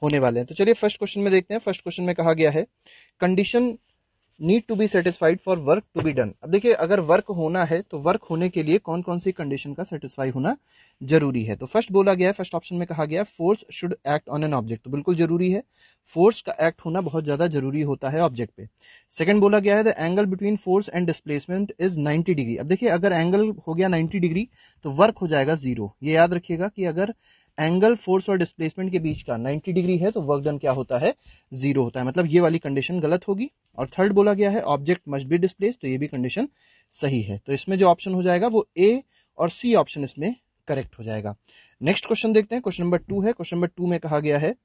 होने वाले हैं। तो चलिए फर्स्ट क्वेश्चन में देखते हैं। फर्स्ट क्वेश्चन में कहा गया है condition need to be satisfied for work to be done. अब देखिए अगर वर्क होना है तो वर्क होने के लिए कौन कौन सी कंडीशन का सेटिस्फाई होना जरूरी है। तो फर्स्ट बोला गया है, फर्स्ट ऑप्शन में कहा गया है force should act on an object, तो बिल्कुल जरूरी है, फोर्स का एक्ट होना बहुत ज्यादा जरूरी होता है ऑब्जेक्ट पे। सेकंड बोला गया है the angle between force and displacement is 90 degree. अब देखिए अगर एंगल हो गया 90 डिग्री तो वर्क हो जाएगा जीरो। ये याद रखिएगा कि अगर एंगल फोर्स और डिस्प्लेसमेंट के बीच का 90 डिग्री है तो वर्क डन क्या होता है, जीरो होता है, मतलब ये वाली कंडीशन गलत होगी। और थर्ड बोला गया है ऑब्जेक्ट मस्ट बी डिस्प्लेस, तो ये भी कंडीशन सही है। तो इसमें जो ऑप्शन हो जाएगा वो ए और सी ऑप्शन इसमें करेक्ट हो जाएगा। नेक्स्ट क्वेश्चन देखते हैं, क्वेश्चन नंबर 2 है। क्वेश्चन नंबर 2 में कहा गया है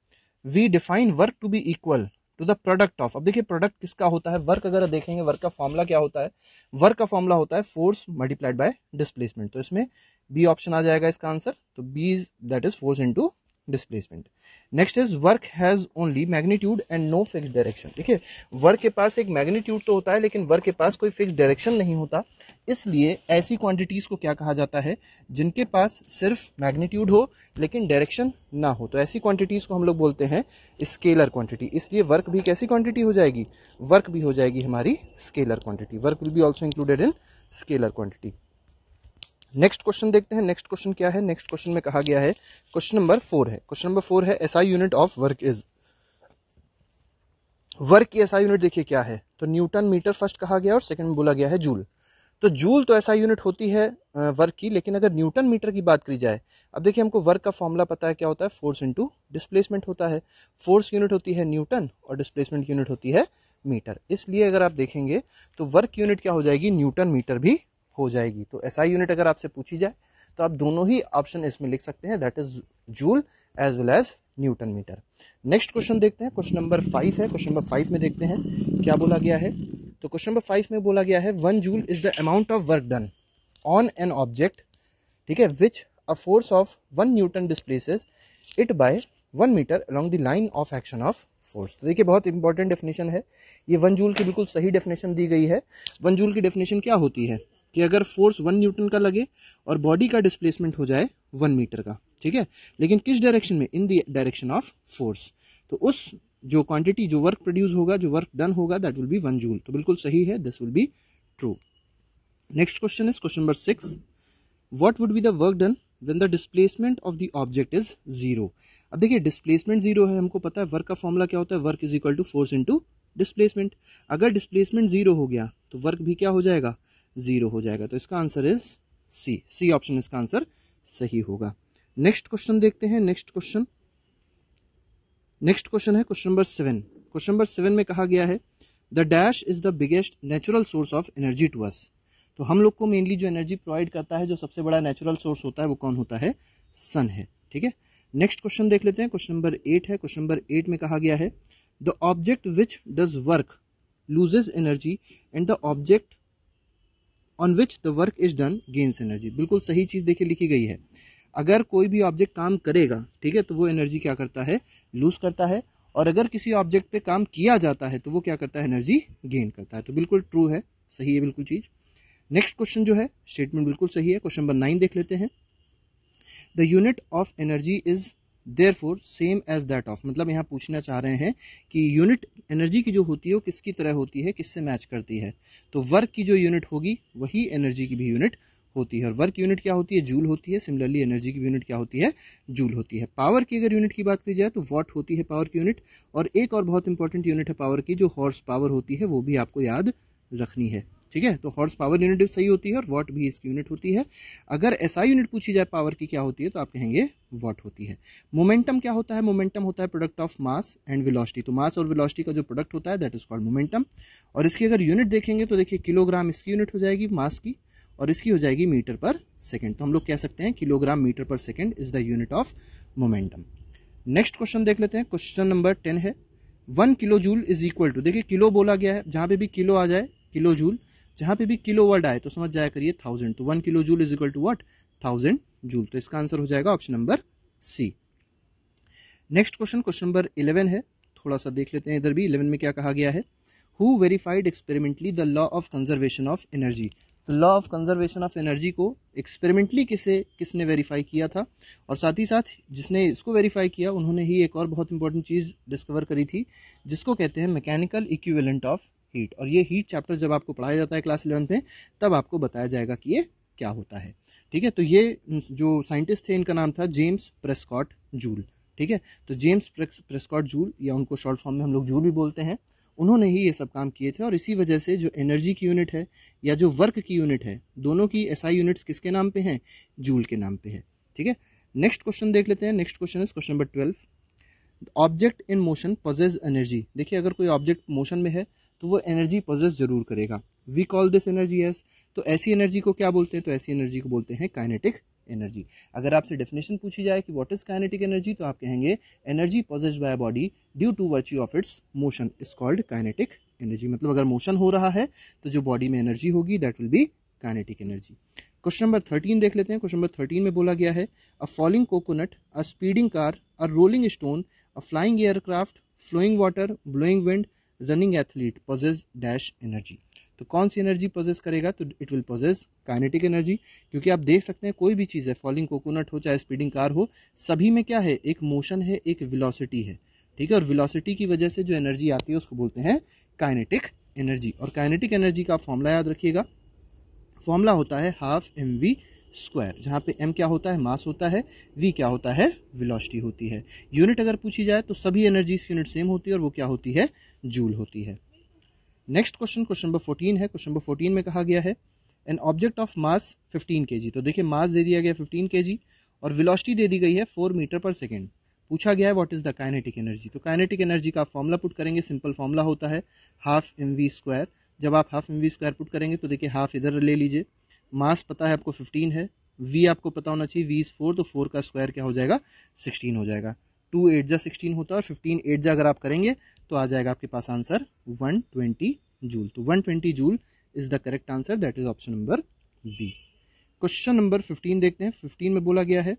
we define work to be equal to the product of. अब देखिए प्रोडक्ट किसका होता है, वर्क अगर देखेंगे वर्क का फॉर्मूला क्या होता है, वर्क का फॉर्मूला होता है फोर्स मल्टीप्लाइड बाय डिस्प्लेसमेंट। तो इसमें बी ऑप्शन आ जाएगा इसका आंसर, तो B that is force into displacement. Next is work has only magnitude and no fix direction. देखिए वर्क के पास एक मैग्नीट्यूड तो होता है लेकिन वर्क के पास कोई फिक्स डायरेक्शन नहीं होता, इसलिए ऐसी क्वांटिटीज को क्या कहा जाता है, जिनके पास सिर्फ मैग्नीट्यूड हो लेकिन डायरेक्शन ना हो, तो ऐसी क्वांटिटीज को हम लोग बोलते हैं स्केलर क्वांटिटी। इसलिए वर्क भी कैसी क्वांटिटी हो जाएगी, वर्क भी हो जाएगी हमारी scalar quantity, work will be also included in scalar quantity. Next question देखते हैं, नेक्स्ट क्वेश्चन क्या है। नेक्स्ट क्वेश्चन में कहा गया है क्वेश्चन नंबर 4 है, क्वेश्चन नंबर 4 है SI unit of work is. Work की एसआई यूनिट देखिए क्या है, तो न्यूटन मीटर फर्स्ट कहा गया और सेकंड में बोला गया है जूल। तो जूल तो एसआई यूनिट होती है वर्क की, लेकिन अगर न्यूटन मीटर की बात करी जाए, अब देखिए हमको वर्क का फॉर्मूला पता है क्या होता है, फोर्स इनटू डिस्प्लेसमेंट होता है। फोर्स यूनिट होती है न्यूटन और डिस्प्लेसमेंट यूनिट होती है मीटर, इसलिए अगर आप देखेंगे तो वर्क यूनिट क्या हो जाएगी, न्यूटन मीटर भी हो जाएगी। तो एसआई यूनिट अगर आपसे पूछी जाए तो आप दोनों ही ऑप्शन इसमें लिख सकते हैं, that is joule as well as newton metre. Next question देखते हैं, क्वेश्चन नंबर 5 है। क्वेश्चन नंबर 5 में देखते हैं क्या बोला गया है। तो क्वेश्चन नंबर 5 में बोला गया है 1 joule is the amount of work done on an object, ठीक है, which a force of 1 newton displaces it by 1 metre along the line of action of force. तो देखिए बहुत इंपॉर्टेंट डेफिनेशन है ये, 1 जूल की बिल्कुल सही डेफिनेशन दी गई है। 1 जूल की डेफिनेशन क्या होती है कि अगर फोर्स 1 न्यूटन का लगे और बॉडी का डिस्प्लेसमेंट हो जाए 1 मीटर का, ठीक है, लेकिन किस डायरेक्शन में, in the direction of force, तो उस जो क्वांटिटी जो वर्क प्रोड्यूस होगा, जो वर्क डन होगा, दैट विल बी 1 जूल। तो बिल्कुल सही है, this will be true. Next question is question number 6, what would be the work done when the displacement of the object is zero. अब देखिए displacement zero है, हमको पता है वर्क का फॉर्मूला क्या होता है, work is equal to force into displacement. अगर डिस्प्लेसमेंट जीरो हो गया तो वर्क भी क्या हो जाएगा, जीरो हो जाएगा। तो इसका answer is C, C option इसका आंसर सही होगा। नेक्स्ट क्वेश्चन देखते हैं, नेक्स्ट क्वेश्चन है क्वेश्चन नंबर 7। क्वेश्चन नंबर 7 में कहा गया है the dash is the biggest natural source of energy to us. तो हम लोग को मेनली जो एनर्जी प्रोवाइड करता है, जो सबसे बड़ा नेचुरल सोर्स होता है, वो कौन होता है, सन है, ठीक है। नेक्स्ट क्वेश्चन देख लेते हैं, क्वेश्चन नंबर 8 है। क्वेश्चन नंबर 8 में कहा गया है the object which does work loses energy and the object on which the work is done gains energy. बिल्कुल सही चीज देखिए लिखी गई है, अगर कोई भी ऑब्जेक्ट काम करेगा, ठीक है, तो वो एनर्जी क्या करता है, लूज करता है, और अगर किसी ऑब्जेक्ट पे काम किया जाता है तो वो क्या करता है, एनर्जी गेन करता है। तो बिल्कुल ट्रू है, सही है बिल्कुल चीज। नेक्स्ट क्वेश्चन जो है स्टेटमेंट बिल्कुल सही है। क्वेश्चन नंबर 9 देख लेते हैं, the unit of energy is therefore same as that of. मतलब यहाँ पूछना चाह रहे हैं कि यूनिट एनर्जी की जो होती है वो किसकी तरह होती है, किससे मैच करती है। तो वर्क की जो यूनिट होगी वही एनर्जी की भी यूनिट होती है, और वर्क यूनिट क्या होती है, जूल होती है। सिमिलरली एनर्जी की यूनिट क्या होती है, जूल होती है। पावर की अगर यूनिट की बात की जाए तो वॉट होती है पावर की यूनिट, और एक और बहुत इंपॉर्टेंट यूनिट है पावर की, जो हॉर्स पावर होती है, वो भी आपको याद रखनी है, ठीक है। तो हॉर्स पावर यूनिट भी सही होती है और वॉट भी इसकी यूनिट होती है। अगर एसआई यूनिट पूछी जाए पावर की क्या होती है तो आप कहेंगे वॉट होती है। मोमेंटम क्या होता है, मोमेंटम होता है product of mass and velocity. तो मास और वेलोसिटी का जो प्रोडक्ट होता है दैट इज कॉल्ड मोमेंटम। और इसकी अगर यूनिट देखेंगे तो देखिए किलोग्राम इसकी यूनिट हो जाएगी मास की, और इसकी हो जाएगी मीटर पर सेकंड। तो हम लोग कह सकते हैं kilogram metre per second is the unit of momentum. Next question देख लेते हैं, क्वेश्चन नंबर 10 है 1 kilo joule is equal to. देखिए किलो बोला गया है, जहां पे भी किलो आ जाए किलो जूल, जहां पे भी किलो वर्ड आए तो समझ जाया करिए 1000। तो 1 kilo joule is equal to what, 1000 joule. तो इसका आंसर हो जाएगा option number C. Next question, question number 11 है, थोड़ा सा देख लेते हैं इधर भी। 11 में क्या कहा गया है, who verified experimentally the law of conservation of energy. तो law of conservation of energy को एक्सपेरिमेंटली किसने वेरीफाई किया था, और साथ ही साथ जिसने इसको वेरीफाई किया उन्होंने ही एक और बहुत इंपॉर्टेंट चीज डिस्कवर करी थी जिसको कहते हैं मैकेनिकल इक्विवेलेंट ऑफ हीट। और ये हीट चैप्टर जब आपको पढ़ाया जाता है क्लास 11 में तब आपको बताया जाएगा कि ये क्या होता है। ठीक है, तो ये जो साइंटिस्ट थे इनका नाम था जेम्स प्रेस्कॉट जूल। ठीक है, तो जेम्स प्रेस्कॉट जूल, या उनको शॉर्ट फॉर्म में हम लोग जूल भी बोलते हैं, उन्होंने ही ये सब काम किए थे। और इसी वजह से जो एनर्जी की यूनिट है या जो वर्क की यूनिट है, दोनों की एसआई यूनिट्स किसके नाम पे हैं? जूल के नाम पे है। ठीक है, नेक्स्ट क्वेश्चन देख लेते हैं। Next question is question number 12। Object in motion possess energy. देखिए, अगर कोई ऑब्जेक्ट मोशन में है तो वो एनर्जी पोजेस जरूर करेगा। We call this energy as, तो ऐसी एनर्जी को क्या बोलते हैं? तो ऐसी एनर्जी को बोलते हैं काइनेटिक एनर्जी। अगर आपसे डेफिनेशन पूछी जाए कि व्हाट इज काइनेटिक एनर्जी, तो आप कहेंगे energy possessed by body due to virtue of its motion is called kinetic energy. मतलब अगर मोशन हो रहा है तो जो बॉडी में एनर्जी होगी that will be kinetic energy. Question number 13 देख लेते हैं। क्वेश्चन नंबर 13 में बोला गया है a falling coconut, a speeding car, a rolling stone, a flying aircraft, flowing water, blowing wind, running athlete possess dash energy. तो कौन सी एनर्जी पोजेस करेगा? तो it will possess kinetic energy, क्योंकि आप देख सकते हैं कोई भी चीज है, फॉलिंग कोकोनट हो चाहे स्पीडिंग कार हो, सभी में क्या है? एक मोशन है, एक वेलोसिटी है। ठीक है, और वेलोसिटी की वजह से जो एनर्जी आती है उसको बोलते हैं काइनेटिक एनर्जी। और काइनेटिक एनर्जी का फॉर्मूला याद रखिएगा, फॉर्मूला होता है हाफ एम वी स्क्वायर, जहां पे m क्या होता है? मास होता है, v क्या होता है? वेलोसिटी होती है। यूनिट अगर पूछी जाए तो सभी एनर्जीज की यूनिट सेम होती है और वो क्या होती है? जूल होती है। नेक्स्ट क्वेश्चन, क्वेश्चन नंबर 14 है। क्वेश्चन नंबर 14 में कहा गया है an object of mass 15 kg। तो देखिए, मास दे दिया गया 15 kg और वेलोसिटी दे दी गई है 4 मीटर पर सेकेंड। पूछा गया है what is the kinetic energy. तो काइनेटिक एनर्जी का फॉर्मूला पुट करेंगे, सिंपल फॉर्मूला होता है हाफ एम वी स्क्वायर। जब आप half M V square put करेंगे तो देखिए हाफ इधर ले लीजिए, मास पता है आपको 15 है, v आपको पता होना चाहिए v इज 4, तो 4 का स्क्वायर क्या हो जाएगा? 16 हो जाएगा। 2 8 जा 16 होता है और 15 8 जा अगर आप करेंगे तो आ जाएगा आपके पास आंसर 120 जूल। तो 120 joule is the correct answer, that is option number B. Question number 15 देखते हैं। 15 में बोला गया है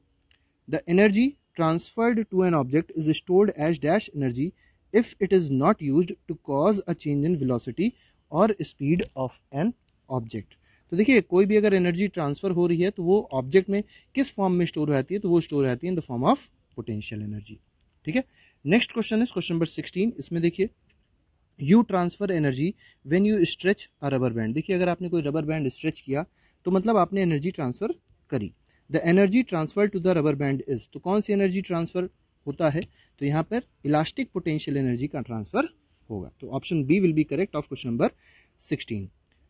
the energy transferred to an object is stored as dash energy if it is not used to cause a change in velocity और speed of an object. तो देखिए, कोई भी अगर एनर्जी ट्रांसफर हो रही है तो वो ऑब्जेक्ट में किस फॉर्म में स्टोर रहती है? तो वो स्टोर रहती है in the form of potential energy. ठीक है, next question is question number 16। इसमें देखिए you transfer energy when you stretch a rubber band. देखिए, अगर आपने कोई रबर बैंड स्ट्रेच किया तो मतलब आपने एनर्जी ट्रांसफर करी। The energy transfer to the rubber band is, तो कौन सी एनर्जी ट्रांसफर होता है? तो यहाँ पर इलास्टिक पोटेंशियल एनर्जी का ट्रांसफर होगा। तो option B will be correct of question number 16।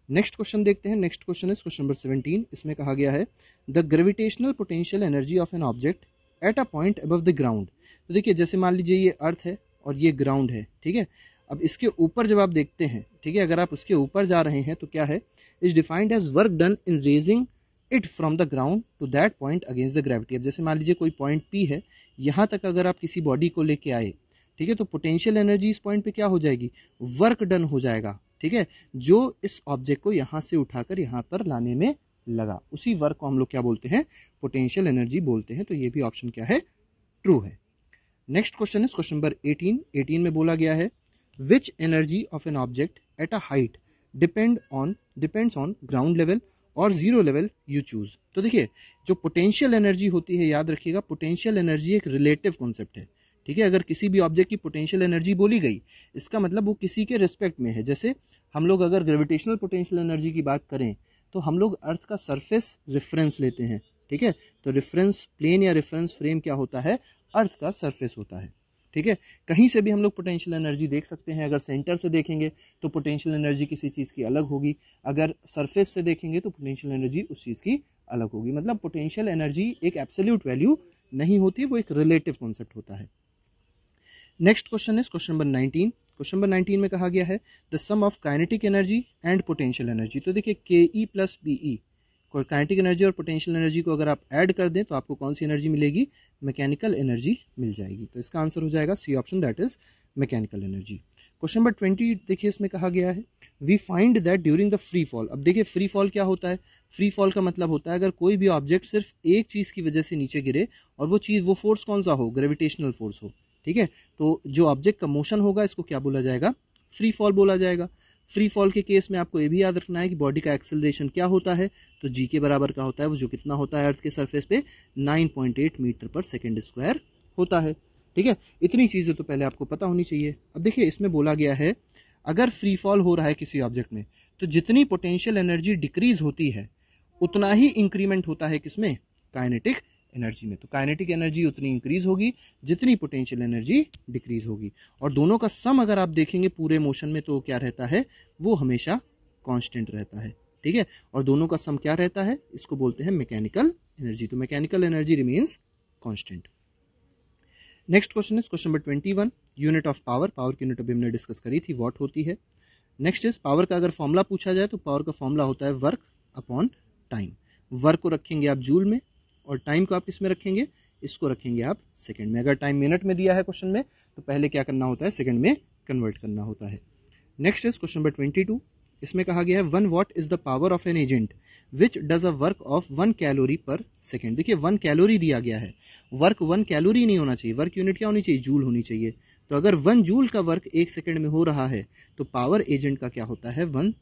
Next question देखते हैं। Next question is question number 17। इसमें कहा गया है the gravitational potential energy of an object at a point above the ground. तो देखिए, जैसे मान लीजिए ये अर्थ है और ये ग्राउंड है। ठीक है, अब इसके ऊपर जब आप देखते हैं, ठीक है, अगर आप उसके ऊपर जा रहे हैं तो क्या है? Is defined as work done in raising it from the ground to that point against the gravity. अब जैसे मान लीजिए कोई पॉइंट पी है, यहां तक अगर आप किसी बॉडी को लेके आए, ठीक है, तो पोटेंशियल एनर्जी इस पॉइंट पे क्या हो जाएगी? वर्क डन हो जाएगा। ठीक है, जो इस ऑब्जेक्ट को यहां से उठाकर यहां पर लाने में लगा, उसी वर्क को हम लोग क्या बोलते हैं? पोटेंशियल एनर्जी बोलते हैं। तो ये भी ऑप्शन क्या है? ट्रू है। Next question is question number 18। 18 में बोला गया है which energy of an object at a height depends on ground level और जीरो लेवल यू चूज। तो देखिए, जो पोटेंशियल एनर्जी होती है, याद रखिएगा, पोटेंशियल एनर्जी एक रिलेटिव कॉन्सेप्ट है। ठीक है, अगर किसी भी ऑब्जेक्ट की पोटेंशियल एनर्जी बोली गई, इसका मतलब वो किसी के रिस्पेक्ट में है। जैसे हम लोग अगर ग्रेविटेशनल पोटेंशियल एनर्जी की बात करें तो हम लोग अर्थ का सरफेस रेफरेंस लेते हैं। ठीक है, तो रेफरेंस प्लेन या रेफरेंस फ्रेम क्या होता है? अर्थ का सरफेस होता है। ठीक है, कहीं से भी हम लोग पोटेंशियल एनर्जी देख सकते हैं। अगर सेंटर से देखेंगे तो पोटेंशियल एनर्जी किसी चीज की अलग होगी, अगर सरफेस से देखेंगे तो पोटेंशियल एनर्जी उस चीज की अलग होगी। मतलब पोटेंशियल एनर्जी एक एब्सोल्यूट वैल्यू नहीं होती, वो एक रिलेटिव कॉन्सेप्ट होता है। Next question is question number 19। Question number 19 में कहा गया है the sum of kinetic energy and potential energy. तो देखिए, K E plus B E, kinetic energy और पोटेंशियल एनर्जी को अगर आप ऐड कर दें तो आपको कौन सी एनर्जी मिलेगी? मैकेनिकल एनर्जी मिल जाएगी। तो इसका आंसर हो जाएगा C option, that is mechanical energy. Question number 20 देखिए, इसमें कहा गया है we find that during the free fall. अब देखिए, फ्री फॉल क्या होता है? फ्री फॉल का मतलब होता है अगर कोई भी ऑब्जेक्ट सिर्फ एक चीज की वजह से नीचे गिरे और वो चीज, वो फोर्स कौन सा हो? ग्रेविटेशनल फोर्स हो। ठीक है, तो जो ऑब्जेक्ट का मोशन होगा इसको क्या बोला जाएगा? फ्री फॉल बोला जाएगा। फ्री फॉल के केस में आपको ये भी याद रखना है कि बॉडी का एक्सेलरेशन क्या होता है, तो जी के बराबर का होता है, वो जो कितना होता है अर्थ के सरफेस पे 9.8 मीटर पर सेकेंड स्क्वायर होता है। ठीक है, इतनी चीजें तो पहले आपको पता होनी चाहिए। अब देखिए इसमें बोला गया है अगर फ्री फॉल हो रहा है किसी ऑब्जेक्ट में तो जितनी पोटेंशियल एनर्जी डिक्रीज होती है उतना ही इंक्रीमेंट होता है किसमें, काइनेटिक एनर्जी में। तो काइनेटिक एनर्जी उतनी इंक्रीज होगी जितनी पोटेंशियल एनर्जी डिक्रीज होगी, और दोनों का सम अगर आप देखेंगे पूरे मोशन में तो क्या रहता है, वो हमेशा कांस्टेंट रहता है। ठीक है, और दोनों का सम क्या रहता है, इसको बोलते हैं मैकेनिकल एनर्जी। तो mechanical energy remains constant. Next question is question number 21, unit of power. Power की यूनिट अभी हमने डिस्कस करी थी, वॉट होती है। नेक्स्ट इज पावर का अगर फॉर्मूला पूछा जाए तो पावर का फॉर्मूला होता है वर्क अपॉन टाइम। वर्क को रखेंगे आप जूल में और टाइम को आप किस में रखेंगे, इसको रखेंगे आप सेकंड में। अगर टाइम मिनट में दिया है क्वेश्चन में तो पहले क्या करना होता है, सेकंड में कन्वर्ट करना होता है। नेक्स्ट इज क्वेश्चन नंबर 22, इसमें कहा गया है 1 what is the power of an agent which does a work of 1 calorie पर सेकेंड। देखिए 1 कैलोरी दिया गया है, वर्क 1 कैलोरी नहीं होना चाहिए, वर्क यूनिट क्या होनी चाहिए, जूल होनी चाहिए। तो अगर 1 जूल का वर्क 1 सेकंड में हो रहा है तो पावर एजेंट का क्या होता है, 1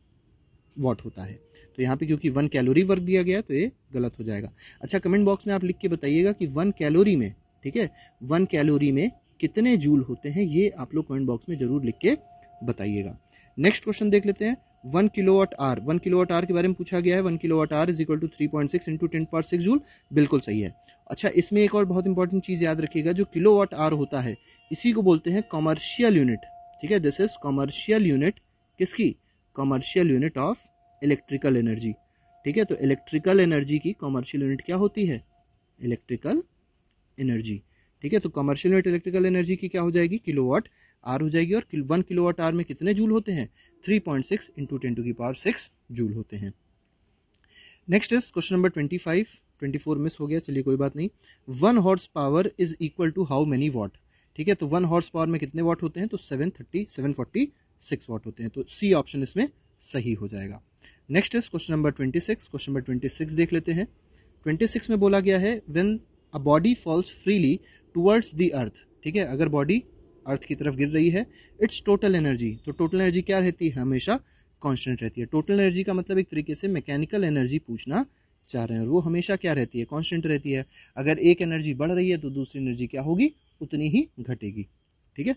वॉट होता है। तो यहाँ पे क्योंकि 1 कैलोरी वर्क दिया गया है तो ये गलत हो जाएगा। अच्छा कमेंट बॉक्स में आप लिख के बताइएगा कि 1 कैलोरी में, ठीक है, 1 कैलोरी में कितने जूल होते हैं, ये आप लोग कमेंट बॉक्स में जरूर लिख के बताइएगा। नेक्स्ट क्वेश्चन देख लेते हैं, 1 किलोवाट आवर। 1 किलोवाट आवर के बारे में पूछा गया है, 1 kilowatt hour is equal to 3.6 into 10⁻6 joule. बिल्कुल सही है। अच्छा इसमें एक और बहुत इंपॉर्टेंट चीज याद रखिएगा, जो किलोवाट आवर होता है इसी को बोलते हैं कमर्शियल यूनिट। ठीक है, दिस इज कमर्शियल यूनिट किसकी, commercial unit of electrical energy. ठीक है, तो इलेक्ट्रिकल एनर्जी की कमर्शियल यूनिट क्या होती है, इलेक्ट्रिकल एनर्जी। ठीक है, तो कमर्शियल यूनिट इलेक्ट्रिकल एनर्जी की क्या हो जाएगी, किलोवाट आवर हो जाएगी। और 1 किलोवाट आवर में कितने जूल होते हैं, 3.6 इंटू 10⁻6 जूल होते हैं। Next is question number 25, 24 miss हो गया, चलिए कोई बात नहीं। 1 horse power is equal to how many watt. ठीक है, तो 1 हॉर्स पावर में कितने वॉट होते हैं, तो 746 वॉट होते हैं। तो सी ऑप्शन इसमें सही हो जाएगा। Next is question number 26, question number 26 देख लेते हैं। 26 में बोला गया है when a body falls freely towards the earth. ठीक है, अगर बॉडी अर्थ की तरफ गिर रही है, इट्स टोटल एनर्जी, तो टोटल एनर्जी क्या रहती है, हमेशा कांस्टेंट रहती है। टोटल एनर्जी का मतलब एक तरीके से मैकेनिकल एनर्जी पूछना चाह रहे हैं, और वो हमेशा क्या रहती है, कांस्टेंट रहती है। अगर एक एनर्जी बढ़ रही है तो दूसरी एनर्जी क्या होगी, उतनी ही घटेगी। ठीक है,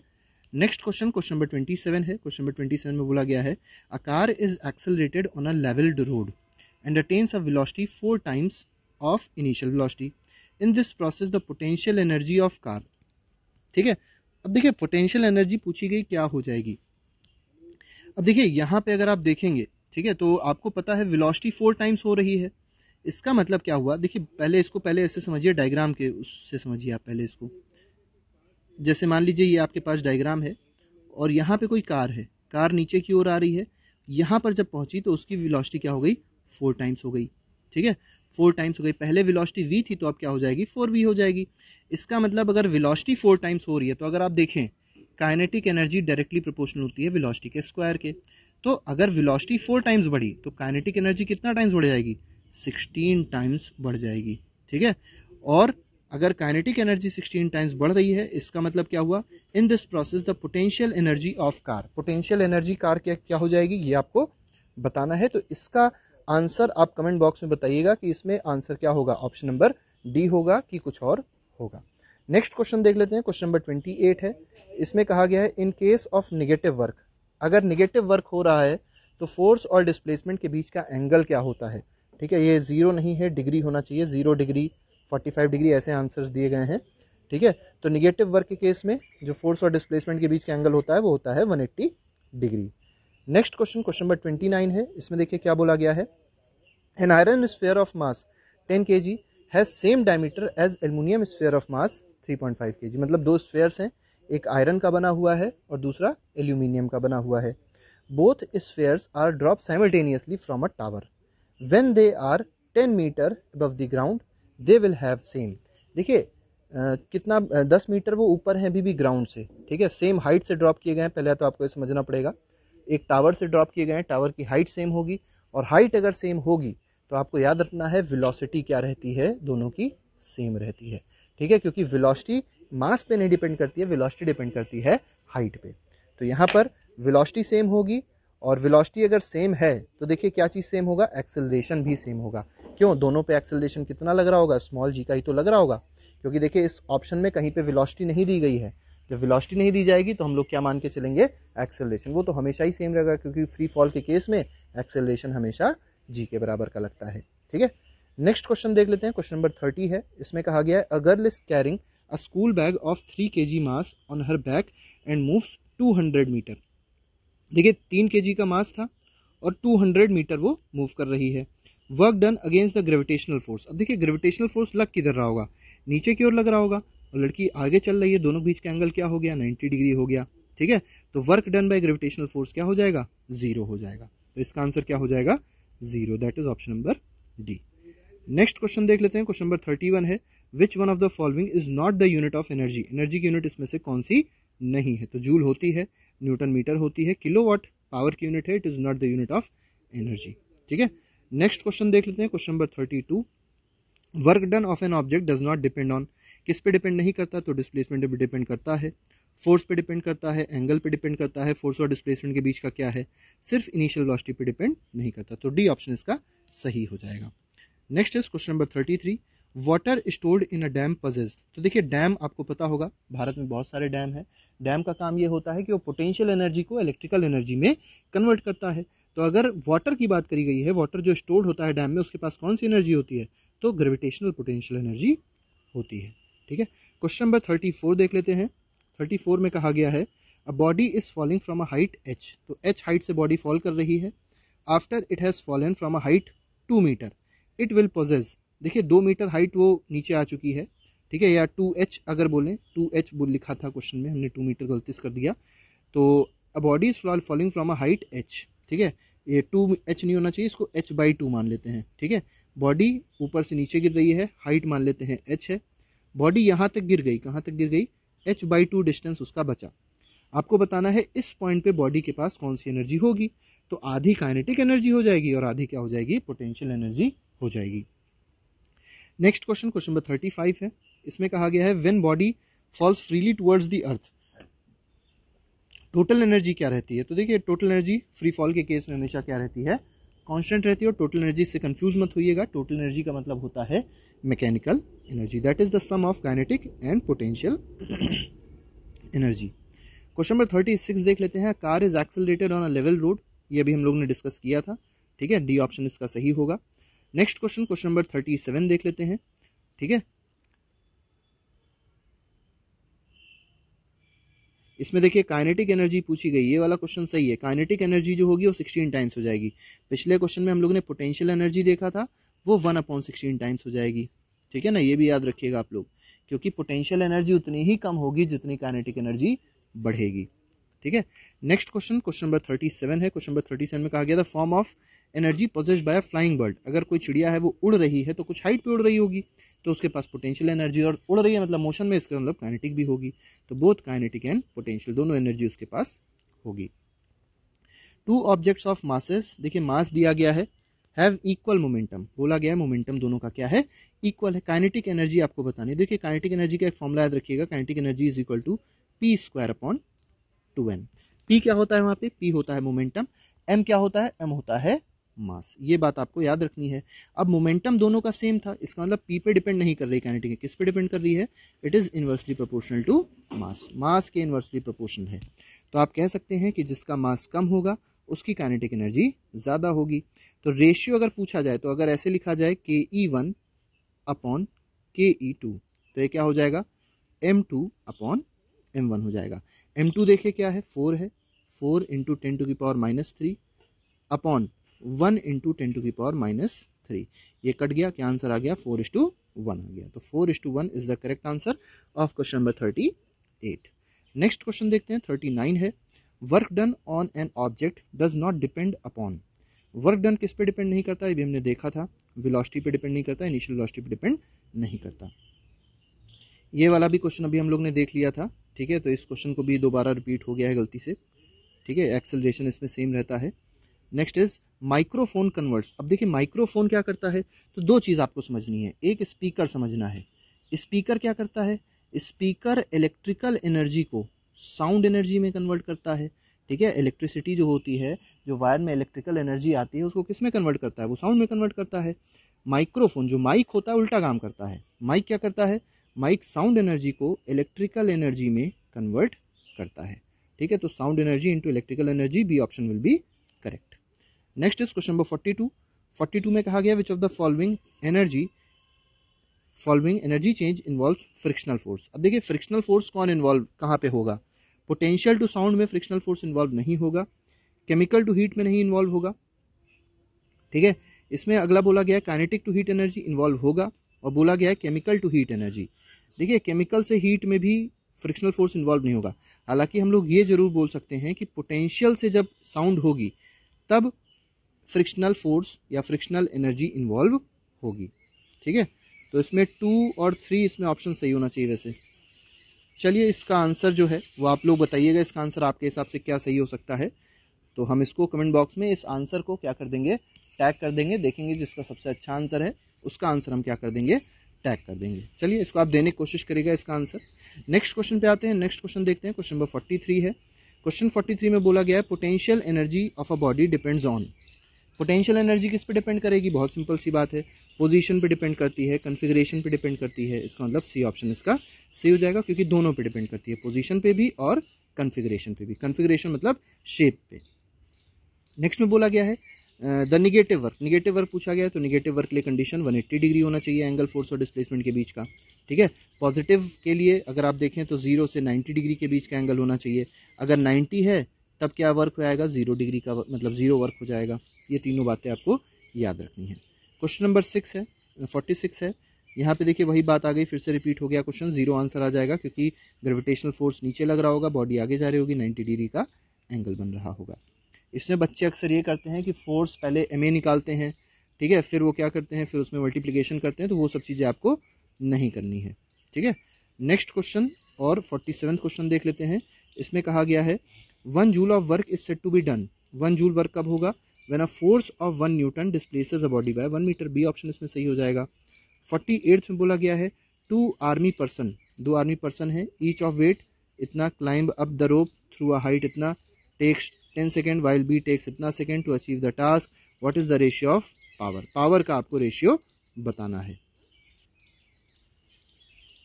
नेक्स्ट क्वेश्चन, क्वेश्चन नंबर 27 है। क्वेश्चन नंबर 27 में बोला गया है a car is accelerated on a levelled road and attains a velocity 4 times of initial velocity. In this process the potential energy of car. ठीक है, अब देखिए पोटेंशियल एनर्जी पूछी गई क्या हो जाएगी। अब देखिए यहाँ पे अगर आप देखेंगे, ठीक है, तो आपको पता है वेलोसिटी 4 टाइम्स हो रही है। इसका मतलब क्या हुआ, देखिए पहले ऐसे समझिए, डायग्राम के उससे समझिए आप पहले इसको। जैसे मान लीजिए ये आपके पास डायग्राम है और यहाँ पे कोई कार है, कार नीचे की ओर आ रही है, यहाँ पर जब पहुंची तो उसकी वेलोसिटी क्या हो गई, 4 टाइम्स हो गई। ठीक है, 4 टाइम्स हो गई। पहले वेलोसिटी v थी तो अब क्या हो जाएगी, 4v हो जाएगी। इसका मतलब अगर वेलोसिटी 4 टाइम्स हो रही है तो अगर आप देखें काइनेटिक एनर्जी डायरेक्टली प्रोपोर्शनल होती है वेलोसिटी के स्क्वायर के। तो अगर वेलोसिटी 4 टाइम्स बढ़ी तो काइनेटिक एनर्जी कितना टाइम्स बढ़ जाएगी, 16 टाइम्स बढ़ जाएगी। ठीक है, और अगर काइनेटिक एनर्जी 16 टाइम्स बढ़ रही है, इसका मतलब क्या हुआ, इन this process the potential energy of car. Potential energy car क्या हो जाएगी, ये आपको बताना है। तो इसका आंसर आप कमेंट बॉक्स में बताइएगा कि इसमें आंसर क्या होगा, ऑप्शन नंबर डी होगा कि कुछ और होगा। नेक्स्ट क्वेश्चन देख लेते हैं, क्वेश्चन नंबर 28 है। इसमें कहा गया है in case of negative work, अगर नेगेटिव वर्क हो रहा है तो फोर्स और डिस्प्लेसमेंट के बीच का एंगल क्या होता है। ठीक है, ये 0 नहीं है, डिग्री होना चाहिए, 0 डिग्री 45 डिग्री ऐसे आंसर्स दिए गए हैं। ठीक है, तो नेगेटिव वर्क के केस में जो फोर्स और डिस्प्लेसमेंट के बीच का एंगल होता है वो होता है 180 degree. Next question, question number 29 है। इसमें देखिए क्या बोला गया है, an iron sphere of mass 10 kg has same diameter as aluminium sphere of mass 3.5 kg। मतलब दो स्फीयर्स हैं, एक आयरन का बना हुआ है और दूसरा एल्यूमिनियम का बना हुआ है। Both spheres are drop simultaneously from a tower when they are 10 metre above the ground they will have same. देखिए कितना 10 मीटर वो ऊपर है अभी भी ग्राउंड से। ठीक है, सेम हाइट से ड्रॉप किए गए हैं। पहले तो आपको ये समझना पड़ेगा, एक टावर से ड्रॉप किए गए हैं, टावर की हाइट सेम होगी, और हाइट अगर सेम होगी तो आपको याद रखना है वेलोसिटी क्या रहती है, दोनों की सेम रहती है। ठीक है, क्योंकि वेलोसिटी मास पे नहीं डिपेंड करती है, वेलोसिटी डिपेंड करती है हाइट पे। तो यहाँ पर वेलोसिटी सेम होगी और वेलोसिटी अगर सेम है तो देखिए क्या चीज सेम होगा, एक्सेलरेशन भी सेम होगा। क्यों, दोनों पे एक्सेलरेशन कितना लग रहा होगा, स्मॉल जी का ही तो लग रहा होगा, क्योंकि देखिए इस ऑप्शन में कहीं पे वेलोसिटी नहीं दी गई है। जब वेलोसिटी नहीं दी जाएगी तो हम लोग क्या मान के चलेंगे, एक्सेलरेशन, वो तो हमेशा ही सेम रहेगा, क्योंकि फ्री फॉल के केस में एक्सेलरेशन हमेशा जी के बराबर का लगता है। ठीक है, नेक्स्ट क्वेश्चन देख लेते हैं, क्वेश्चन नंबर 30 है। इसमें कहा गया है a girl is carrying a school bag of 3 kg mass on her back and moves 200 metre. देखिए 3 kg का मास था और 200 मीटर वो मूव कर रही है। Work done against the gravitational force. अब देखिए ग्रेविटेशनल फोर्स लग किधर रहा होगा, नीचे की ओर लग रहा होगा, और लड़की आगे चल रही है, दोनों बीच का एंगल क्या हो गया, 90 डिग्री हो गया। ठीक है, तो work done by gravitational force क्या हो जाएगा, 0 हो जाएगा। तो इसका आंसर क्या हो जाएगा, 0, that is option number D. Next question देख लेते हैं, क्वेश्चन नंबर 31 है। Which one of the following is not the unit of energy. Energy की यूनिट इसमें से कौन सी नहीं है, तो जूल होती है, न्यूटन मीटर होती है, किलोवाट पावर की यूनिट है, it is not the unit of energy. ठीक है, नेक्स्ट क्वेश्चन देख लेते हैं, question number 32। Work done of an object does not depend on. किस पे डिपेंड नहीं करता, तो डिस्प्लेसमेंट पे डिपेंड करता है, फोर्स पे डिपेंड करता है, एंगल पे डिपेंड करता है, फोर्स और डिस्प्लेसमेंट के बीच का क्या है, सिर्फ इनिशियल वेलोसिटी पे डिपेंड नहीं करता। तो डी ऑप्शन इसका सही हो जाएगा। Next is question number 33। Water stored in a dam possess. तो देखिए डैम आपको पता होगा, भारत में बहुत सारे डैम है। डैम का काम ये होता है कि वो पोटेंशियल एनर्जी को इलेक्ट्रिकल एनर्जी में कन्वर्ट करता है। तो अगर वाटर की बात करी गई है, वाटर जो स्टोर्ड होता है डैम में, उसके पास कौन सी एनर्जी होती है, तो ग्रेविटेशनल पोटेंशियल एनर्जी होती है। ठीक है, क्वेश्चन नंबर 34 देख लेते हैं। 34 में कहा गया है a body is falling from a height h। तो h हाइट से बॉडी फॉल कर रही है। After it has fallen from a height 2 metre it will possess. देखिए 2 मीटर हाइट वो नीचे आ चुकी है। ठीक है, या 2h अगर बोलें, 2h बोल लिखा था क्वेश्चन में, हमने 2 मीटर गलती से कर दिया। तो अ body is falling from a height h। ठीक है, ये 2h नहीं होना चाहिए, इसको h/2 मान लेते हैं। ठीक है, बॉडी ऊपर से नीचे गिर रही है, हाइट मान लेते हैं h है, बॉडी यहां तक गिर गई, कहां तक गिर गई, h/2 डिस्टेंस उसका बचा। आपको बताना है इस पॉइंट पे बॉडी के पास कौन सी एनर्जी होगी, तो आधी काइनेटिक एनर्जी हो जाएगी और आधी क्या हो जाएगी, पोटेंशियल एनर्जी हो जाएगी। नेक्स्ट क्वेश्चन, क्वेश्चन नंबर 35 है। इसमें कहा गया है when body falls freely towards the earth, total energy क्या रहती है। तो देखिए टोटल एनर्जी फ्री फॉल के केस में हमेशा क्या रहती है, कांस्टेंट रहती है। और टोटल एनर्जी से कंफ्यूज मत होइएगा, टोटल एनर्जी का मतलब होता है mechanical energy, that is the sum of kinetic and potential energy. Question number 36 देख लेते हैं। Car is accelerated on a level road. ये भी हम लोग ने डिस्कस किया था। ठीक है, डी ऑप्शन इसका सही होगा। नेक्स्ट क्वेश्चन, क्वेश्चन नंबर 37 देख लेते हैं। ठीक है, इसमें देखिए काइनेटिक एनर्जी पूछी गई, ये वाला क्वेश्चन सही है। काइनेटिक एनर्जी जो होगी वो 16 टाइम्स हो जाएगी। पिछले क्वेश्चन में हम लोग ने पोटेंशियल एनर्जी देखा था, वो 1/16 टाइम्स हो जाएगी। ठीक है ना, ये भी याद रखिएगा आप लोग, क्योंकि पोटेंशियल एनर्जी उतनी ही कम होगी जितनी काइनेटिक एनर्जी बढ़ेगी। ठीक है, नेक्स्ट क्वेश्चन, क्वेश्चन नंबर 37 है। क्वेश्चन नंबर 37 में कहा गया था form of energy possessed bye a flying bird. अगर कोई चिड़िया है वो उड़ रही है तो कुछ हाइट पे उड़ रही होगी, तो उसके पास पोटेंशियल एनर्जी, और उड़ रही है मतलब मोशन में, इसका मतलब काइनेटिक भी होगी। तो बोथ काइनेटिक एंड पोटेंशियल दोनों एनर्जी उसके पास होगी। टू ऑब्जेक्ट्स ऑफ मासेस, देखिए मास दिया गया है, हैव इक्वल मोमेंटम, बोला गया है मोमेंटम दोनों का क्या है, इक्वल है। काइनेटिक एनर्जी आपको बतानी है। देखिए काइनेटिक एनर्जी का एक फॉर्मूला याद रखिएगा, kinetic energy is equal to p² p क्या होता है वहां पे, p होता है मोमेंटम, m क्या होता है, m होता है मास। ये बात आपको याद रखनी है। अब मोमेंटम दोनों का सेम था, इसका मतलब p पे डिपेंड नहीं कर रही काइनेटिक, किस पे डिपेंड कर रही है, it is inversely proportional to mass, mass के इनवर्सली प्रोपोर्शनल है। तो आप कह सकते हैं कि जिसका मास कम होगा उसकी काइनेटिक एनर्जी ज्यादा होगी। तो रेशियो अगर पूछा जाए तो अगर ऐसे लिखा जाए ke1 अपॉन ke2, तो ये क्या हो जाएगा, m2 अपॉन m1 हो जाएगा। m2 देखिए क्या है, 4 है, 4 इंटू 10⁻³ अपॉन 1 इंटू 10⁻³ ये कट गया, क्या आंसर आ गया, 4:1 आ गया। तो 4:1 is the correct answer of question number 38। Next question देखते हैं, 39 है। Work done on an object does not depend upon. Work done किस पे डिपेंड नहीं करता, ये भी हमने देखा था, वेलोसिटी पे डिपेंड नहीं करता, इनिशियल वेलोसिटी पे डिपेंड नहीं करता। ये वाला भी क्वेश्चन अभी हम लोग ने देख लिया था। ठीक है, तो इस क्वेश्चन को भी दोबारा रिपीट हो गया है गलती से। ठीक है, एक्सेलरेशन इसमें सेम रहता है। Next is microphone converts. अब देखिए माइक्रोफोन क्या करता है, तो दो चीज आपको समझनी है, एक स्पीकर समझना है। स्पीकर क्या करता है, स्पीकर इलेक्ट्रिकल एनर्जी को साउंड एनर्जी में कन्वर्ट करता है। ठीक है, इलेक्ट्रिसिटी जो होती है, जो वायर में इलेक्ट्रिकल एनर्जी आती है, उसको किस में कन्वर्ट करता है? वो साउंड में कन्वर्ट करता है। माइक्रोफोन, जो माइक होता है, उल्टा काम करता है। माइक क्या करता है? माइक साउंड एनर्जी को इलेक्ट्रिकल एनर्जी में कन्वर्ट करता है। ठीक है, तो sound energy into electrical energy, B option will be correct. Next is question number 42। 42 में कहा गया which of the following energy change involve frictional force. अब देखिए फ्रिक्शनल फोर्स कौन इन्वॉल्व कहां पे होगा? पोटेंशियल टू साउंड में फ्रिक्शनल फोर्स इन्वॉल्व नहीं होगा, केमिकल टू हीट में नहीं इन्वॉल्व होगा। ठीक है, इसमें अगला बोला गया है kinetic to heat energy involve होगा, और बोला गया है केमिकल टू हीट एनर्जी। देखिए केमिकल से हीट में भी फ्रिक्शनल फोर्स इन्वॉल्व नहीं होगा। हालांकि हम लोग ये जरूर बोल सकते हैं कि पोटेंशियल से जब साउंड होगी तब फ्रिक्शनल फोर्स या फ्रिक्शनल एनर्जी इन्वॉल्व होगी। ठीक है, तो इसमें 2 और 3 इसमें ऑप्शन सही होना चाहिए वैसे। चलिए इसका आंसर जो है वो आप लोग बताइएगा, इसका आंसर आपके हिसाब से क्या सही हो सकता है। तो हम इसको कमेंट बॉक्स में इस आंसर को क्या कर देंगे? टैग कर देंगे। देखेंगे जिसका सबसे अच्छा आंसर है उसका आंसर हम क्या कर देंगे? टैग कर देंगे। चलिए इसको आप देने की कोशिश करिएगा इसका आंसर। नेक्स्ट क्वेश्चन पे आते हैं। नेक्स्ट क्वेश्चन देखते हैं, क्वेश्चन नंबर 43 है। क्वेश्चन 43 में बोला गया है potential energy of a body depends on. Potential energy किस पे डिपेंड करेगी? बहुत सिंपल सी बात है, पोजीशन पे डिपेंड करती है, कॉन्फ़िगरेशन पे डिपेंड करती है। इसका मतलब सी ऑप्शन इसका सही हो जाएगा, क्योंकि दोनों पे डिपेंड करती है, पोजीशन पे भी और कॉन्फ़िगरेशन पे भी। कॉन्फ़िगरेशन मतलब शेप पे। नेक्स्ट में बोला गया है the negative work. Negative work पूछा गया है, तो निगेटिव वर्क के लिए कंडीशन 180 डिग्री होना चाहिए एंगल फोर्स और डिस्प्लेसमेंट के बीच का। ठीक है, पॉजिटिव के लिए अगर आप देखें तो 0 से 90 डिग्री के बीच का एंगल होना चाहिए। अगर 90 है तब क्या वर्क हो जाएगा? 0 डिग्री का मतलब 0 वर्क हो जाएगा। ये तीनों बातें आपको याद रखनी है। क्वेश्चन नंबर 6 है, 46 है। यहाँ पे देखिए वही बात आ गई, फिर से रिपीट हो गया क्वेश्चन। 0 आंसर आ जाएगा, क्योंकि ग्रेविटेशनल फोर्स नीचे लग रहा होगा, बॉडी आगे जा रही होगी, 90 डिग्री का एंगल बन रहा होगा। इसमें बच्चे अक्सर ये करते हैं कि फोर्स पहले MA निकालते हैं, ठीक है, फिर वो क्या करते हैं, फिर उसमें मल्टीप्लिकेशन करते हैं, तो वो सब चीजें आपको नहीं करनी है। ठीक है, नेक्स्ट क्वेश्चन और 47 क्वेश्चन देख लेते हैं। इसमें कहा गया है 1 joule of work is said to be done. 1 joule work कब होगा? When a force of 1 newton displaces a body by 1 metre. B option इसमें सही हो जाएगा। 48 में बोला गया है 2 आर्मी पर्सन, 2 आर्मी पर्सन है, ईच ऑफ वेट इतना, climb up the rope through a height इतना, takes 10 second while B takes इतना second to achieve the task. What is the ratio of power? Power का आपको ratio बताना है।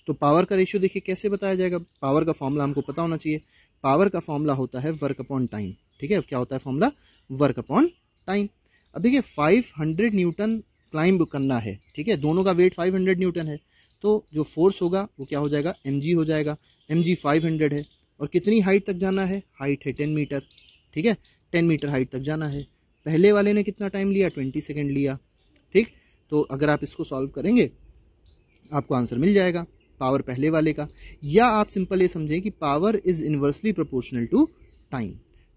तो power का रेशियो देखिए कैसे बताया जाएगा? पावर का फॉर्मूला हमको पता होना चाहिए। पावर का फॉर्मूला होता है वर्क अपॉन टाइम। ठीक है, क्या होता है फॉर्मूला? Work upon time. अब देखिए 500 न्यूटन क्लाइंब करना है, ठीक है, दोनों का वेट 500 न्यूटन है, तो जो फोर्स होगा वो क्या हो जाएगा? mg हो जाएगा। mg 500 है, और कितनी हाइट तक जाना है? हाइट है 10 मीटर। ठीक है, 10 मीटर हाइट तक जाना है। पहले वाले ने कितना टाइम लिया? 20 सेकेंड लिया। ठीक, तो अगर आप इसको सॉल्व करेंगे आपको आंसर मिल जाएगा पावर पहले वाले का। या आप सिंपल ये समझें कि power is inversely proportional to time,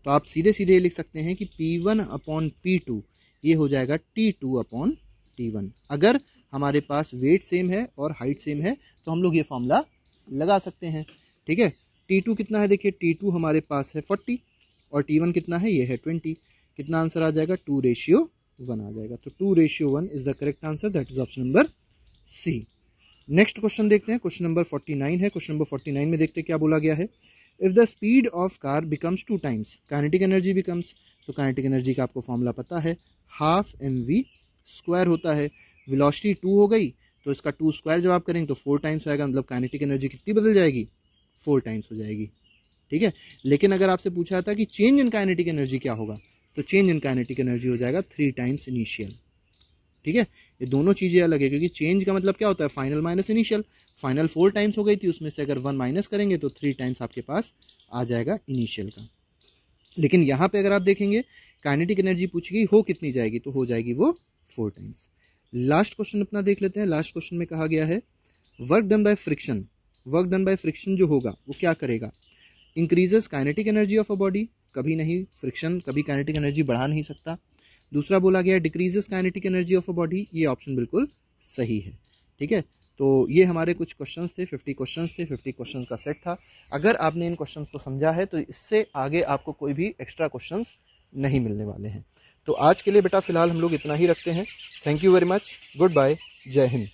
तो आप सीधे सीधे लिख सकते हैं कि P1 अपॉन P2 ये हो जाएगा T2 अपॉन T1। अगर हमारे पास वेट सेम है और हाइट सेम है तो हम लोग ये फॉर्मूला लगा सकते हैं। ठीक है, T2 कितना है? देखिए T2 हमारे पास है 40 और T1 कितना है? ये है 20। कितना आंसर आ जाएगा? 2:1 आ जाएगा। तो 2:1 is the correct answer, that is option number C. Next question देखते हैं, क्वेश्चन नंबर 49 है। क्वेश्चन नंबर 49 में देखते हैं क्या बोला गया है। If the speed of car becomes 2 times kinetic energy becomes. तो काइनेटिक एनर्जी का आपको फॉर्मूला पता है, हाफ mv स्क्वायर होता है। वेलोसिटी 2 हो गई तो इसका 2 स्क्वायर जब आप करेंगे तो 4 टाइम्स आएगा, मतलब काइनेटिक एनर्जी कितनी बदल जाएगी? 4 टाइम्स हो जाएगी। ठीक है, लेकिन अगर आपसे पूछा था कि चेंज इन काइनेटिक एनर्जी क्या होगा, तो चेंज इन काइनेटिक एनर्जी हो जाएगा 3 टाइम्स इनिशियल। ठीक है, ये दोनों चीजें अलग है, क्योंकि चेंज का मतलब क्या होता है? Final minus initial. Final 4 times हो गई थी, उसमें से अगर 1 माइनस करेंगे तो 3 टाइम्स आपके पास आ जाएगा इनिशियल का। लेकिन यहां पे अगर आप देखेंगे काइनेटिक एनर्जी पूछी गई हो कितनी जाएगी, तो हो जाएगी वो 4 टाइम्स। लास्ट क्वेश्चन अपना देख लेते हैं। लास्ट क्वेश्चन में कहा गया है work done by friction. Work done by friction जो होगा वो क्या करेगा? Increases kinetic energy of a body. कभी नहीं, फ्रिक्शन कभी काइनेटिक एनर्जी बढ़ा नहीं सकता। दूसरा बोला गया decreases kinetic energy of a body. ये ऑप्शन बिल्कुल सही है। ठीक है, तो ये हमारे कुछ क्वेश्चंस थे, 50 क्वेश्चंस थे, 50 क्वेश्चंस का सेट था। अगर आपने इन क्वेश्चंस को समझा है तो इससे आगे आपको कोई भी एक्स्ट्रा क्वेश्चंस नहीं मिलने वाले हैं। तो आज के लिए बेटा फिलहाल हम लोग इतना ही रखते हैं। Thank you very much, good bye, जय हिंद।